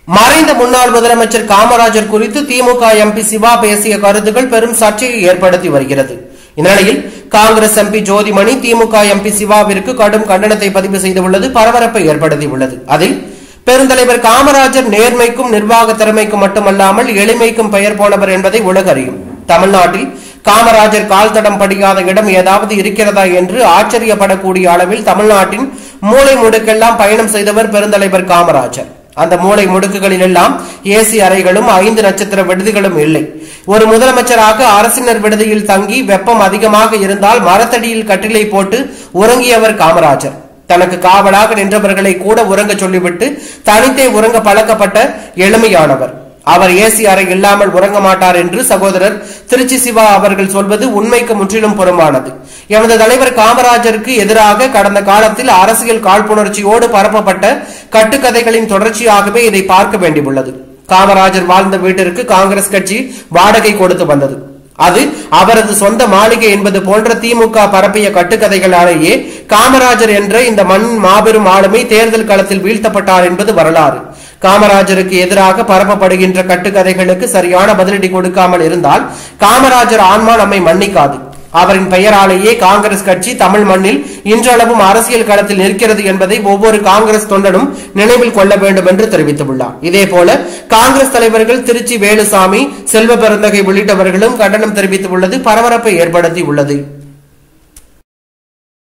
மறைந்த முன்னாள் முதலமைச்சர் காமராஜர் குறித்து திமுக எம்பி சிவா பேசிய கருத்துக்கள் பெரும் சர்ச்சையை ஏற்படுத்தி வருகிறது. இந்நிலையில் காங்கிரஸ் எம்பி ஜோதிமணி திமுக எம்பி சிவாவிற்கு கடும் கண்டனத்தை பதிவு செய்துள்ளது பரபரப்பை ஏற்படுத்தியுள்ளது. அதில் பெருந்தலைவர் காமராஜர் நேர்மைக்கும் நிர்வாக திறமைக்கும் மட்டுமல்லாமல் எளிமைக்கும் பெயர் போனவர் என்பதை உலக அறியும். தமிழ்நாட்டில் காமராஜர் கால் தடம் படியாத இடம் ஏதாவது இருக்கிறதா என்று ஆச்சரியப்படக்கூடிய அளவில் தமிழ்நாட்டின் மூளை முடுக்கெல்லாம் பயணம் செய்தவர் பெருந்தலைவர் காமராஜர். அந்த மூளை முடுக்குகளில் எல்லாம் ஏசி அறைகளும் 5 நட்சத்திர விடுதிகளும் இல்லை. ஒரு முதலமைச்சராக அரசினர் விடுதியில் தங்கி வெப்பம் அதிகமாக இருந்தால் மரத்தடியில் கட்டிலை போட்டு உறங்கியவர் காமராஜர். தனக்கு காவலாக நின்றவர்களை கூட உறங்க சொல்லிவிட்டு தனித்தே உறங்க பழக்கப்பட்ட எளிமையானவர். அவர் ஏசி அறை இல்லாமல் உறங்க மாட்டார் என்று சகோதரர் திருச்சி சிவா அவர்கள் சொல்வது உண்மைக்கு முற்றிலும் புறம்பானது. எமது தலைவர் காமராஜருக்கு எதிராக கடந்த காலத்தில் அரசியல் காழ்ப்புணர்ச்சியோடு பரப்பப்பட்ட கட்டுக்கதைகளின் தொடர்ச்சியாகவே இதை பார்க்க வேண்டியுள்ளது. காமராஜர் வாழ்ந்த வீட்டிற்கு காங்கிரஸ் கட்சி வாடகை கொடுத்து வந்தது. அது அவரது சொந்த மாளிகை என்பது போன்ற திமுக பரப்பிய கட்டுக்கதைகளாலேயே காமராஜர் என்ற இந்த மண் மாபெரும் ஆளுமை தேர்தல் களத்தில் வீழ்த்தப்பட்டார் என்பது வரலாறு. காமராஜருக்கு எதிராக பரப்பப்படுகின்ற கட்டுக்கதைகளுக்கு சரியான பதிலடி கொடுக்காமல் இருந்தால் காமராஜர் ஆன்மா நம்மை மன்னிக்காது. அவரின் பெயராலேயே காங்கிரஸ் கட்சி தமிழ் மண்ணில் இன்றளவும் அரசியல் களத்தில் நிற்கிறது என்பதை ஒவ்வொரு காங்கிரஸ் தொண்டனும் நினைவில் கொள்ள வேண்டும் என்று தெரிவித்துள்ளார். இதேபோல காங்கிரஸ் தலைவர்கள் திருச்சி வேலுசாமி, செல்வ பெருந்தகை உள்ளிட்டவர்களும் கண்டனம் தெரிவித்துள்ளது பரபரப்பை ஏற்படுத்தி உள்ளது.